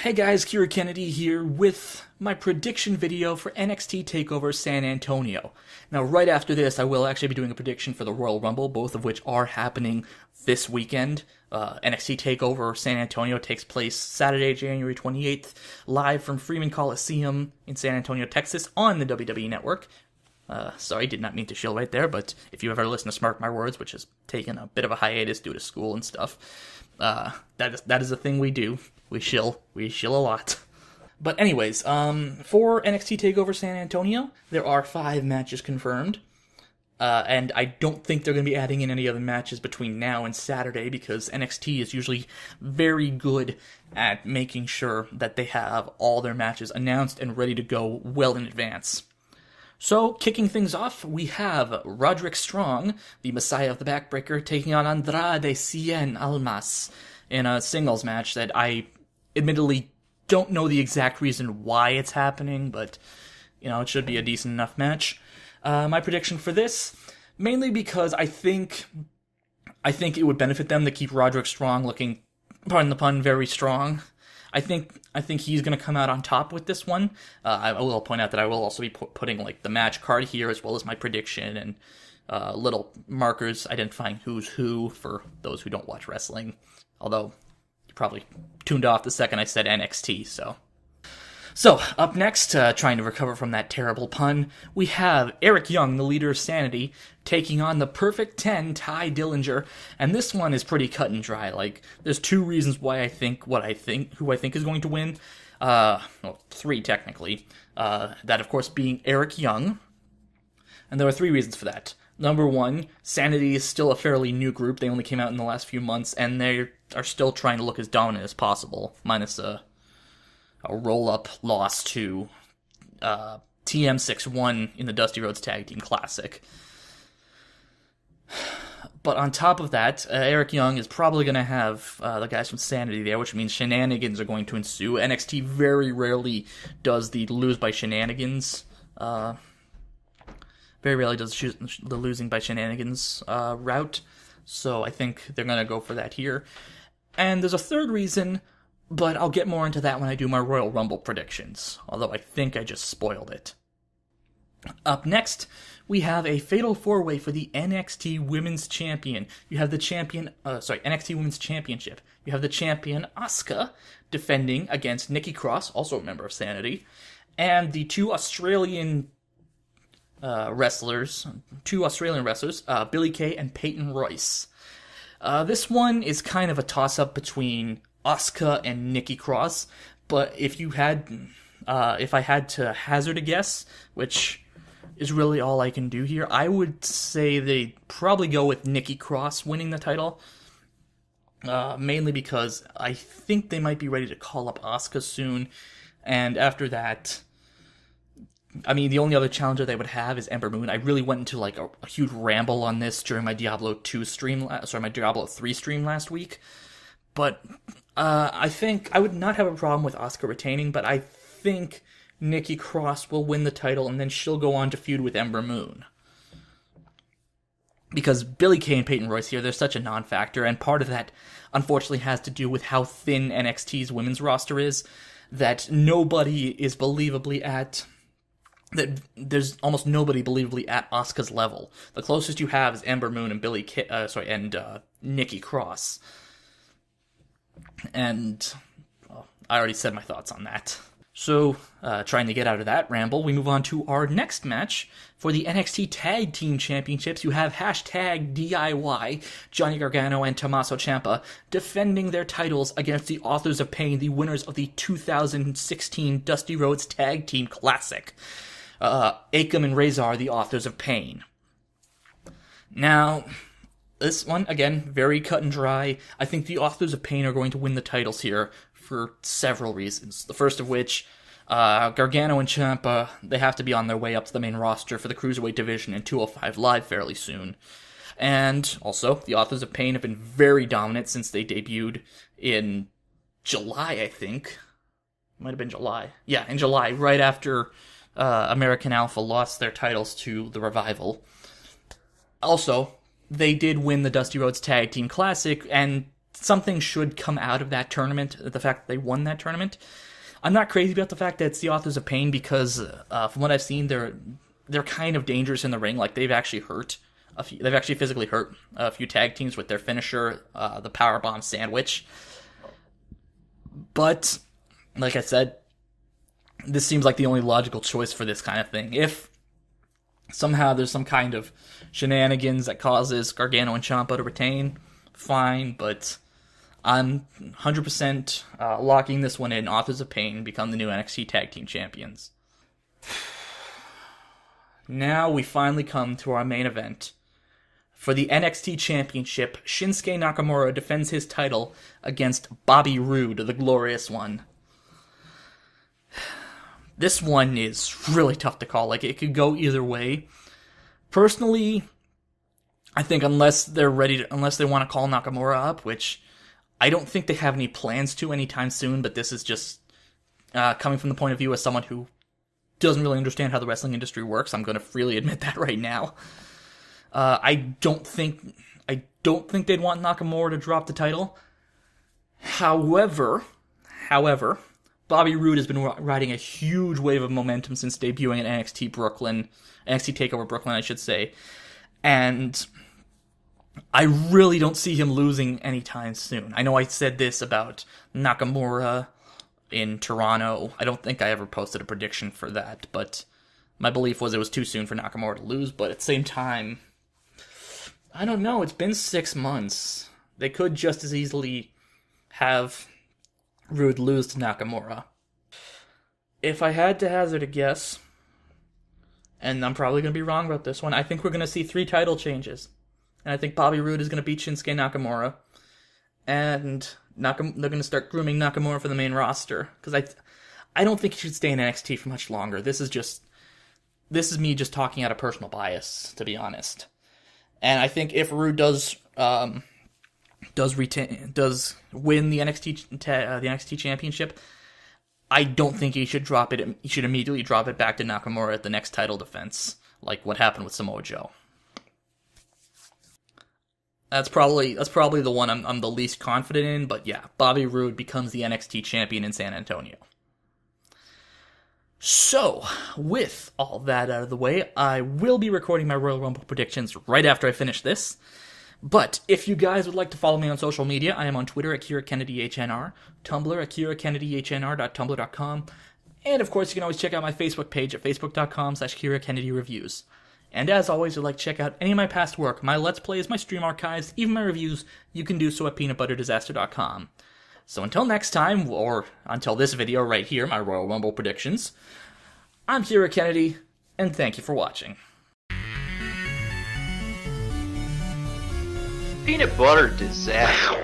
Hey guys, KiraKennedy here with my prediction video for NXT Takeover San Antonio. Now, right after this, I will actually be doing a prediction for the Royal Rumble, both of which are happening this weekend. NXT Takeover San Antonio takes place Saturday, January 28th, live from Freeman Coliseum in San Antonio, Texas, on the WWE Network. Sorry, did not mean to shill right there, but if you ever listen to Smart My Words, which has taken a bit of a hiatus due to school and stuff, that is a thing we do. We shill a lot. But anyways, for NXT TakeOver San Antonio, there are 5 matches confirmed. And I don't think they're going to be adding in any other matches between now and Saturday, because NXT is usually very good at making sure that they have all their matches announced and ready to go well in advance. So, kicking things off, we have Roderick Strong, the Messiah of the Backbreaker, taking on Andrade Cien Almas in a singles match that I admittedly don't know the exact reason why it's happening, but, it should be a decent enough match. My prediction for this, mainly because I think it would benefit them to keep Roderick Strong looking, pardon the pun, very strong. I think he's going to come out on top with this one. I will point out that I will also be putting the match card here, as well as my prediction and little markers identifying who's who for those who don't watch wrestling. Although, you probably tuned off the second I said NXT, so. So, up next, trying to recover from that terrible pun, we have Eric Young, the leader of Sanity, taking on the Perfect 10, Ty Dillinger, and this one is pretty cut and dry. There's 2 reasons why I think who I think is going to win. 3 technically. That, of course, being Eric Young, and there are 3 reasons for that. Number 1, Sanity is still a fairly new group. They only came out in the last few months, and they are still trying to look as dominant as possible, minus a roll-up loss to TM61 in the Dusty Rhodes Tag Team Classic. But on top of that, Eric Young is probably going to have the guys from Sanity there, which means shenanigans are going to ensue. NXT very rarely does the lose by shenanigans. Very rarely does the losing by shenanigans route. So I think they're going to go for that here. And there's a 3rd reason, but I'll get more into that when I do my Royal Rumble predictions, although I think I just spoiled it. Up next, we have a Fatal 4-Way for the NXT Women's Champion. You have the NXT Women's Championship. You have the champion, Asuka, defending against Nikki Cross, also a member of Sanity, and the 2 Australian wrestlers, Billie Kay and Peyton Royce. This one is kind of a toss-up between Asuka and Nikki Cross, but if I had to hazard a guess, which is really all I can do here, I would say they'd probably go with Nikki Cross winning the title, mainly because I think they might be ready to call up Asuka soon, and after that, the only other challenger they would have is Ember Moon. I really went into a huge ramble on this during my Diablo 3 stream last week, but I think I would not have a problem with Asuka retaining, but I think Nikki Cross will win the title, and then she'll go on to feud with Ember Moon. Because Billie Kay and Peyton Royce here, they're such a non-factor, and part of that, unfortunately, has to do with how thin NXT's women's roster is, that there's almost nobody believably at Asuka's level. The closest you have is Ember Moon and Nikki Cross. And I already said my thoughts on that. So, trying to get out of that ramble, we move on to our next match. For the NXT Tag Team Championships, you have #DIY, Johnny Gargano and Tommaso Ciampa, defending their titles against the Authors of Pain, the winners of the 2016 Dusty Rhodes Tag Team Classic. Akam and Razor, the Authors of Pain. Now, this one, again, very cut and dry. I think the Authors of Pain are going to win the titles here for several reasons. The first of which, Gargano and Ciampa, they have to be on their way up to the main roster for the Cruiserweight division in 205 Live fairly soon. And also, the Authors of Pain have been very dominant since they debuted in July, I think. Might have been July. Yeah, in July, right after American Alpha lost their titles to the Revival. Also, they did win the Dusty Rhodes Tag Team Classic, and something should come out of that tournament, the fact that they won that tournament. I'm not crazy about the fact that it's the Authors of Pain because, from what I've seen, they're kind of dangerous in the ring. Like, they've actually physically hurt a few tag teams with their finisher, the Powerbomb Sandwich. But, like I said, this seems like the only logical choice for this kind of thing. If somehow there's some kind of shenanigans that causes Gargano and Ciampa to retain, fine, but I'm 100% locking this one in. Authors of Pain become the new NXT Tag Team Champions. Now we finally come to our main event. For the NXT Championship, Shinsuke Nakamura defends his title against Bobby Roode, the Glorious One. This one is really tough to call. Like, it could go either way. Personally, I think unless they want to call Nakamura up, which I don't think they have any plans to anytime soon, but this is just coming from the point of view as someone who doesn't really understand how the wrestling industry works. I'm going to freely admit that right now. I don't think they'd want Nakamura to drop the title. However, Bobby Roode has been riding a huge wave of momentum since debuting at NXT Takeover Brooklyn, I should say. And I really don't see him losing anytime soon. I know I said this about Nakamura in Toronto. I don't think I ever posted a prediction for that, but my belief was it was too soon for Nakamura to lose. But at the same time, I don't know. It's been 6 months. They could just as easily have Roode lose to Nakamura. If I had to hazard a guess, and I'm probably going to be wrong about this one, I think we're going to see 3 title changes. And I think Bobby Roode is going to beat Shinsuke Nakamura. And they're going to start grooming Nakamura for the main roster. Because I don't think he should stay in NXT for much longer. This is me just talking out of personal bias, to be honest. And I think if Roode does win the NXT Championship, I don't think he should drop it. He should immediately drop it back to Nakamura at the next title defense, like what happened with Samoa Joe. That's probably the one I'm the least confident in, but yeah, Bobby Roode becomes the NXT champion in San Antonio. So, with all that out of the way, I will be recording my Royal Rumble predictions right after I finish this. But if you guys would like to follow me on social media, I am on Twitter at KiraKennedyHNR, Tumblr at KiraKennedyHNR.tumblr.com, and of course you can always check out my Facebook page at Facebook.com/KiraKennedyReviews. And as always, if you'd like to check out any of my past work, my Let's Plays, my stream archives, even my reviews, you can do so at peanutbutterdisaster.com. So until next time, or until this video right here, my Royal Rumble predictions, I'm Kira Kennedy, and thank you for watching. Peanut butter disaster.